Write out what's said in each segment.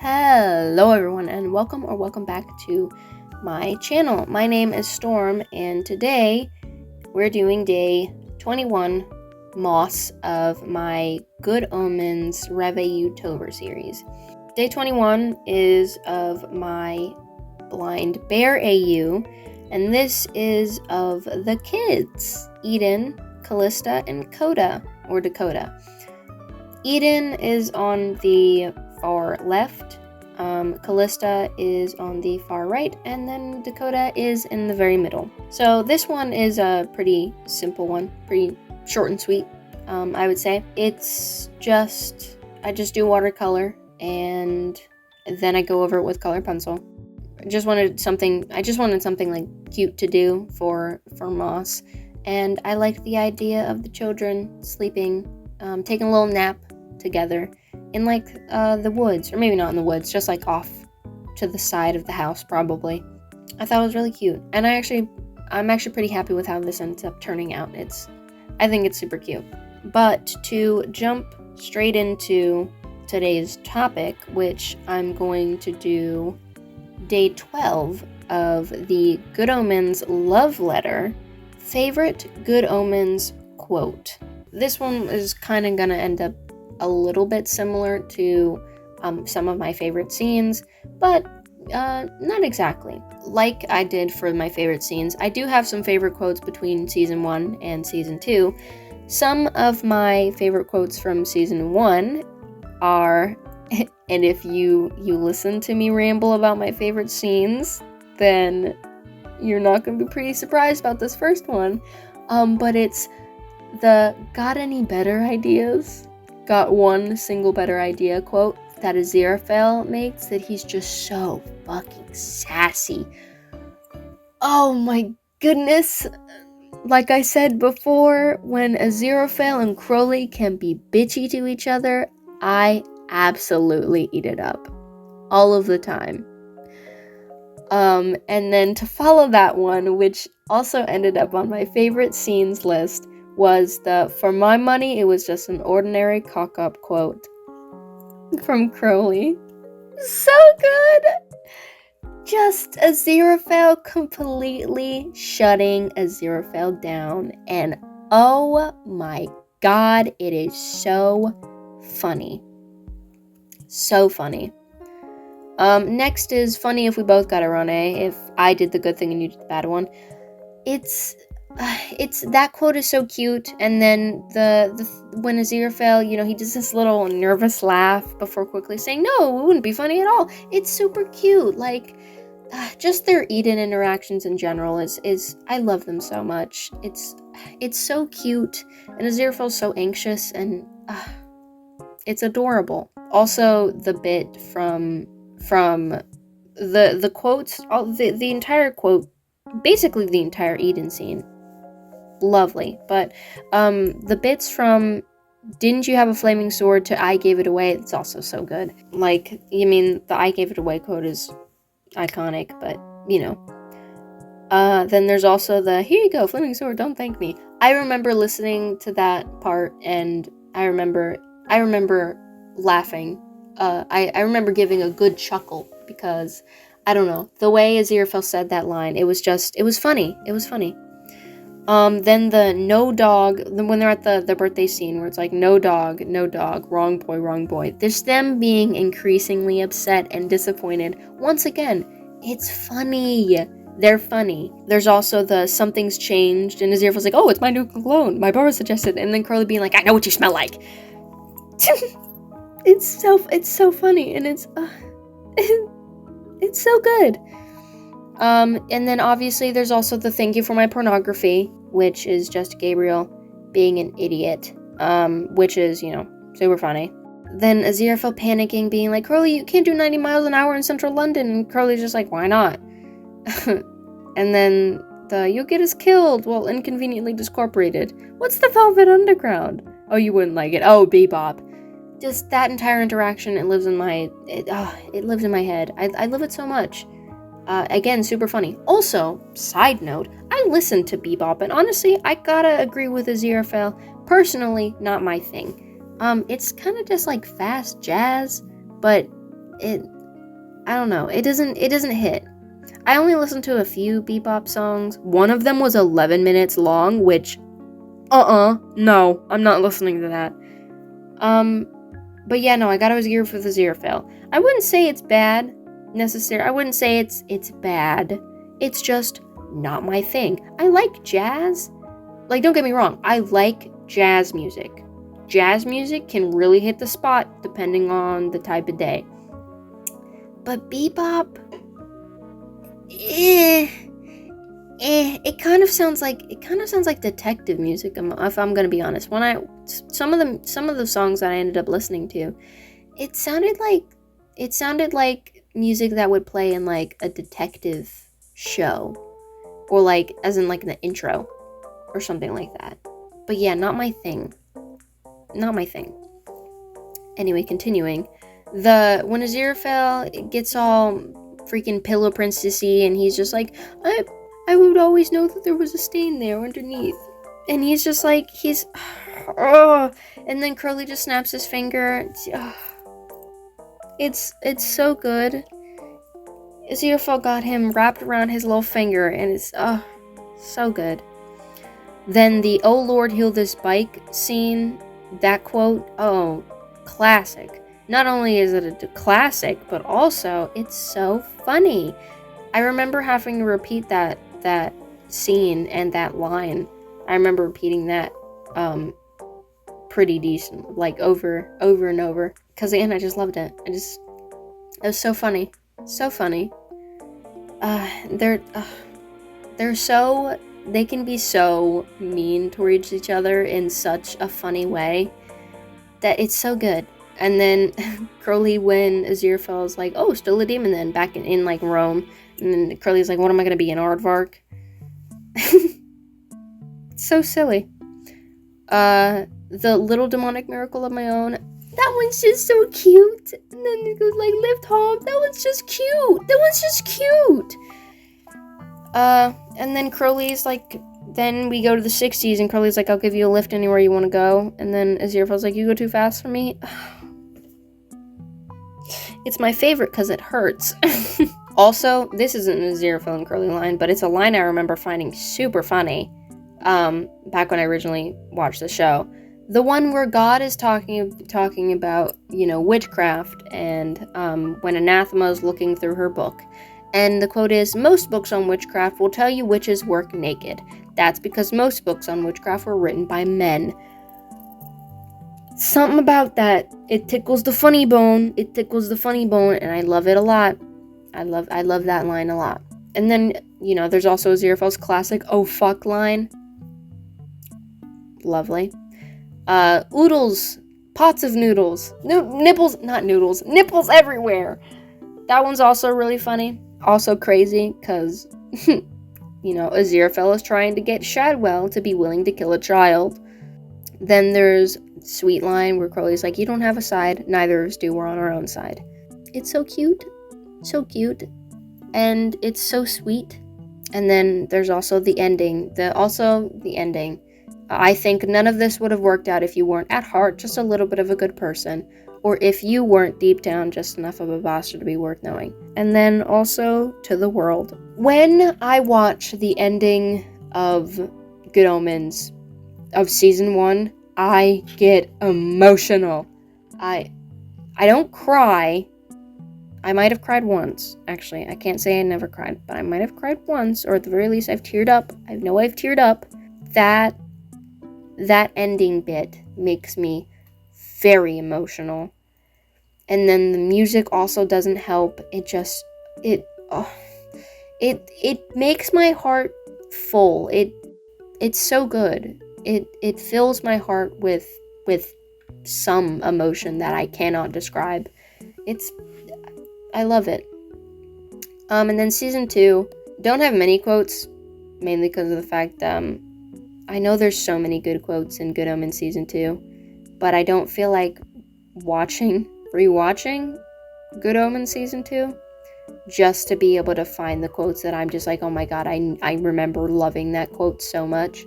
Hello everyone and welcome back to my channel. My name is Storm and today we're doing day 21 Moss of my Good Omens Reveille Tober series. Day 21 is of my Blind Bear AU and this is of the kids, Eden, Callista, and Dakota. Eden is on the far left, Callista is on the far right, and then Dakota is in the very middle. So this one is a pretty simple one, pretty short and sweet, I would say. It's just, I just do watercolor and then I go over it with color pencil. I just wanted something like cute to do for Moss, and I liked the idea of the children sleeping, taking a little nap together in like the woods, or maybe not in the woods, just like off to the side of the house probably. I thought it was really cute, and I'm actually pretty happy with how this ends up turning out. I think it's super cute. But to jump straight into today's topic, which I'm going to do day 12 of the Good Omens love letter, favorite Good Omens quote. This one is kind of gonna end up a little bit similar to some of my favorite scenes, but not exactly. Like I did for my favorite scenes, I do have some favorite quotes between season 1 and season 2. Some of my favorite quotes from season 1 are, and if you listen to me ramble about my favorite scenes, then you're not going to be pretty surprised about this first one, but it's the "got any better ideas? Got one single better idea" quote that Aziraphale makes, that he's just so fucking sassy. Oh my goodness. Like I said before, when Aziraphale and Crowley can be bitchy to each other, I absolutely eat it up. All of the time. And then to follow that one, which also ended up on my favorite scenes list, was the "for my money, it was just an ordinary cock-up" quote from Crowley. So good! Just Aziraphale completely shutting Aziraphale down, and oh my god, it is so funny. So funny. Next is funny if we both got a run A, if I did the good thing and you did the bad one. It's that quote is so cute, and then the when Aziraphale, he does this little nervous laugh before quickly saying, "No, it wouldn't be funny at all." It's super cute. Like, just their Eden interactions in general is I love them so much. It's so cute, and Aziraphale's so anxious, and it's adorable. Also, the bit from the quotes, the entire quote, basically the entire Eden scene. Lovely. But the bits from "didn't you have a flaming sword" to "I gave it away," it's also so good. Like, the "I gave it away" quote is iconic, but then there's also the "here you go, flaming sword, don't thank me." I remember listening to that part, and I remember laughing. I remember giving a good chuckle, because I don't know, the way Aziraphale said that line, it was funny. It was funny. Then the "no dog," when they're at the birthday scene where it's like, no dog, wrong boy. There's them being increasingly upset and disappointed. Once again, it's funny. They're funny. There's also the "something's changed," and Aziraphale's like, "Oh, it's my new cologne, my barber suggested," and then Curly being like, "I know what you smell like." It's so funny, and it's so good. And then obviously there's also the "thank you for my pornography," which is just Gabriel being an idiot, which is, super funny. Then Aziraphale panicking, being like, "Crowley, you can't do 90 miles an hour in central London," and Crowley's just like, "Why not?" And then the "you'll get us killed while inconveniently discorporated. What's the Velvet Underground? Oh, you wouldn't like it. Oh, Bebop." Just that entire interaction, it lives in my head. I love it so much. Again, super funny. Also, side note, I listened to Bebop, and honestly, I gotta agree with Aziraphale. Personally, not my thing. It's kind of just like fast jazz, but I don't know. It doesn't hit. I only listened to a few bebop songs. One of them was 11 minutes long, which, no, I'm not listening to that. But yeah, no, I got Azir for the Aziraphale. I wouldn't say it's bad, necessarily. I wouldn't say it's bad. It's just not my thing. I like jazz. Like, don't get me wrong, I like jazz music. Jazz music can really hit the spot depending on the type of day. But bebop, it kind of sounds like detective music. If I'm gonna be honest, some of the songs that I ended up listening to, it sounded like music that would play in like a detective show, or like as in like in the intro, or something like that. But yeah, not my thing. Anyway, continuing. When Aziraphale gets all freaking pillow princessy, and he's just like, I would always know that there was a stain there underneath. And he's just like, and then Curly just snaps his finger. It's so good. Aziraphale got him wrapped around his little finger, and it's, so good. Then the "Oh Lord, heal this bike" scene, that quote, classic. Not only is it a classic, but also it's so funny. I remember having to repeat that scene and that line. I remember repeating that pretty decent, like over and over, because again, I just loved it. It was so funny. They can be so mean towards each other in such a funny way that it's so good. And then Curly, when Aziraphale's like, oh, still a demon then, back in like Rome, and then Curly's like, what am I gonna be, an aardvark? So silly. The little demonic miracle of my own, that one's just so cute. And then it goes like, lift home, that one's just cute. And then Curly's like, then we go to the 60s, and Curly's like, I'll give you a lift anywhere you want to go. And then Aziraphale's like, you go too fast for me. It's my favorite because it hurts. Also, this isn't an Aziraphale and Curly line, but it's a line I remember finding super funny, back when I originally watched the show. The one where God is talking about, witchcraft, and when Anathema is looking through her book. And the quote is, most books on witchcraft will tell you witches work naked. That's because most books on witchcraft were written by men. Something about that, it tickles the funny bone, and I love it a lot. I love that line a lot. And then, there's also Aziraphale's classic, oh fuck line. Lovely. Oodles, pots of noodles, nipples everywhere. That one's also really funny. Also crazy, because, Aziraphale is trying to get Shadwell to be willing to kill a child. Then there's sweet line where Crowley's like, you don't have a side, neither of us do, we're on our own side. It's so cute, and it's so sweet. And then there's also the ending. I think none of this would have worked out if you weren't at heart just a little bit of a good person, or if you weren't deep down just enough of a bastard to be worth knowing. And then also to the world. When I watch the ending of Good Omens of season 1, I get emotional. I don't cry. I might have cried once, actually. I can't say I never cried, but I might have cried once, or at the very least I've teared up. I know I've teared up. That ending bit makes me very emotional. And then the music also doesn't help. It makes my heart full. It's so good. It fills my heart with some emotion that I cannot describe. I love it. And then season 2, don't have many quotes, mainly because of the fact I know there's so many good quotes in Good Omens season 2, but I don't feel like rewatching Good Omens season 2 just to be able to find the quotes that I'm just like, oh my god, I remember loving that quote so much.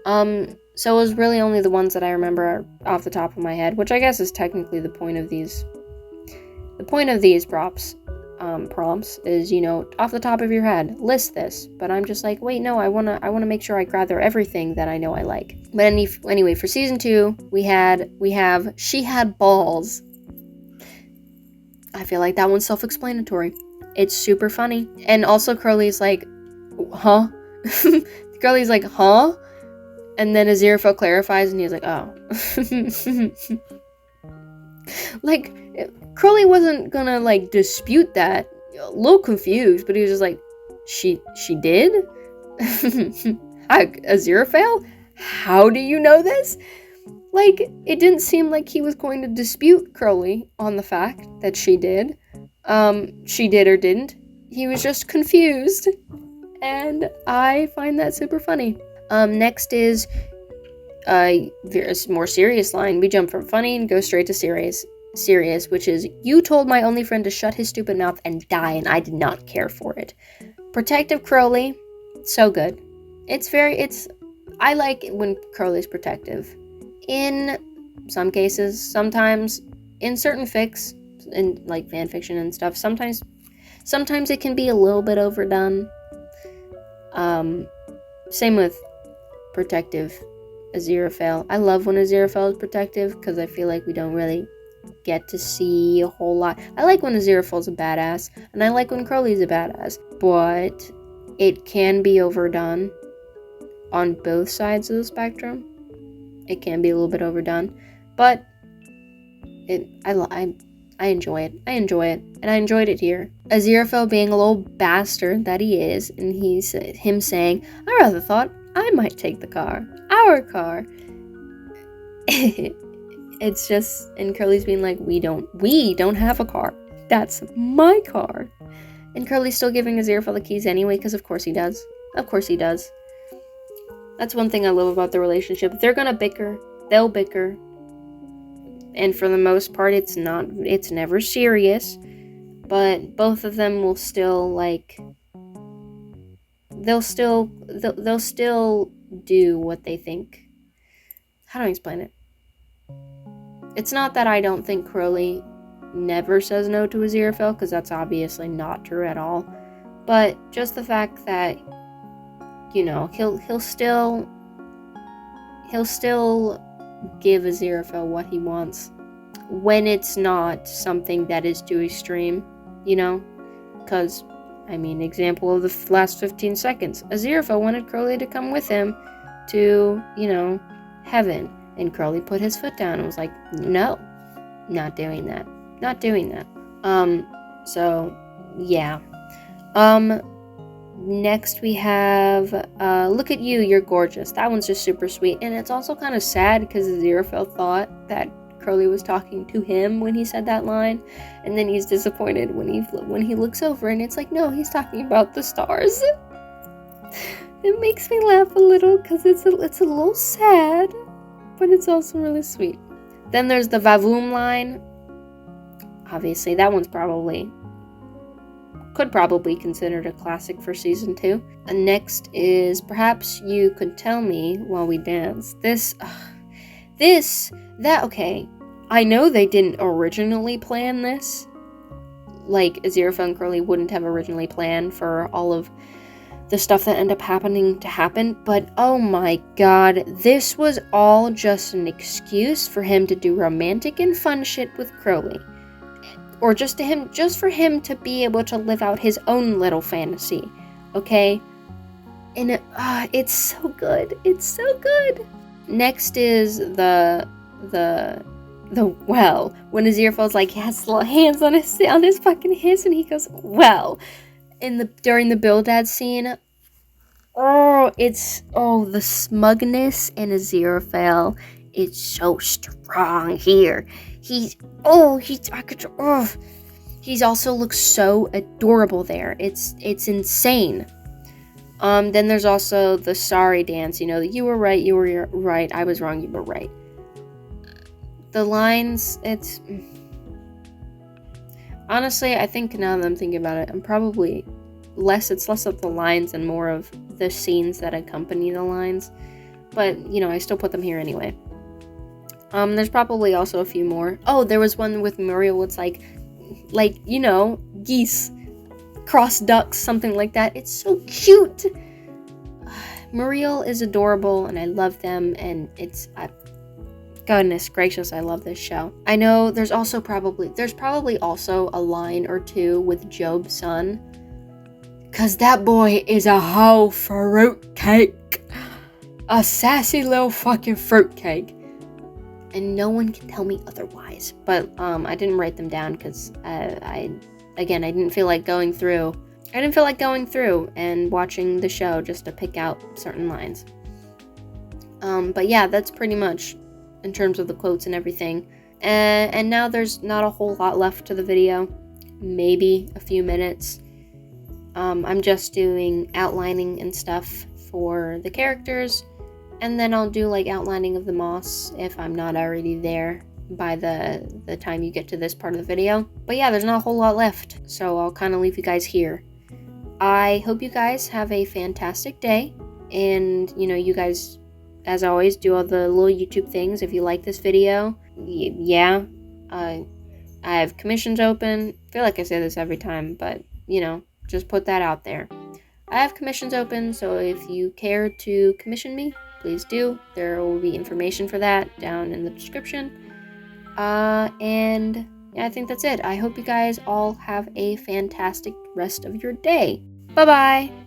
So it was really only the ones that I remember off the top of my head, which I guess is technically the point of these props. prompts is, off the top of your head, list this. But I'm just like, wait, no, I wanna make sure I gather everything that I know I like. But anyway, for season 2, we have She Had Balls. I feel like that one's self-explanatory. It's super funny. And also Crowley's like, huh? Crowley's like, huh? And then Aziraphale clarifies and he's like, oh. Like, Crowley wasn't gonna, like, dispute that. A little confused, but he was just like, she did? Aziraphale? How do you know this? Like, it didn't seem like he was going to dispute Crowley on the fact that she did. She did or didn't. He was just confused. And I find that super funny. Next is a more serious line. We jump from funny and go straight to serious, which is, you told my only friend to shut his stupid mouth and die, and I did not care for it. Protective Crowley, so good. I like it when Crowley's protective. In some cases, sometimes, in certain fics, in like fanfiction and stuff, sometimes it can be a little bit overdone. Same with protective Aziraphale. I love when Aziraphale is protective, because I feel like we don't really get to see a whole lot. I like when Aziraphale's a badass, and I like when Crowley's a badass, but it can be overdone on both sides of the spectrum. It can be a little bit overdone, but I enjoy it. And I enjoyed it here. Aziraphale being a little bastard that he is, and him saying, I rather thought I might take the car. Our car. It's just, and Curly's being like, we don't have a car. That's my car. And Curly's still giving Aziraphale the keys anyway, because of course he does. That's one thing I love about the relationship. If they're gonna bicker, they'll bicker. And for the most part, it's never serious. But both of them will still, like, they'll still do what they think. How do I explain it? It's not that I don't think Crowley never says no to Aziraphale, because that's obviously not true at all. But just the fact that, he'll still give Aziraphale what he wants when it's not something that is too extreme, because, example of the last 15 seconds, Aziraphale wanted Crowley to come with him to, heaven, and Crowley put his foot down and was like, no, not doing that. So, yeah. Next we have, look at you, you're gorgeous. That one's just super sweet, and it's also kind of sad because Aziraphale thought that Crowley was talking to him when he said that line, and then he's disappointed when he looks over and it's like, no, he's talking about the stars. It makes me laugh a little because it's a little sad, but it's also really sweet. Then there's the Vavoom line. Obviously, that one's could probably considered a classic for season 2. And next is, perhaps you could tell me while we dance. Okay. I know they didn't originally plan this. Like, Aziraphale and Crowley wouldn't have originally planned for all of the stuff that ended up happening to happen, but oh my god, this was all just an excuse for him to do romantic and fun shit with Crowley. Or just for him to be able to live out his own little fantasy, okay? And it's so good. It's so good. Next is the well, when Aziraphale's like, he has little hands on his fucking hips, and he goes, well, during the Bildad scene, the smugness in Aziraphale, it's so strong here. He also looks so adorable there. It's insane. Then there's also the sorry dance, you were right, I was wrong, you were right. The lines, honestly, I think now that I'm thinking about it, it's less of the lines and more of the scenes that accompany the lines. But, I still put them here anyway. There's probably also a few more. Oh, there was one with Muriel. It's like, geese, cross ducks, something like that. It's so cute. Muriel is adorable, and I love them, and goodness gracious, I love this show. I know there's probably also a line or two with Job's son, cause that boy is a whole fruitcake, a sassy little fucking fruitcake, and no one can tell me otherwise. But I didn't write them down because I didn't feel like going through. And watching the show just to pick out certain lines. But yeah, that's pretty much in terms of the quotes and everything. And now there's not a whole lot left to the video. Maybe a few minutes. I'm just doing outlining and stuff for the characters. And then I'll do like outlining of the moss if I'm not already there by the time you get to this part of the video. But yeah, there's not a whole lot left. So I'll kind of leave you guys here. I hope you guys have a fantastic day, and you guys, as always, do all the little YouTube things. If you like this video, I have commissions open. I feel like I say this every time, but just put that out there. I have commissions open, so if you care to commission me, please do. There will be information for that down in the description. And yeah, I think that's it. I hope you guys all have a fantastic rest of your day. Bye-bye!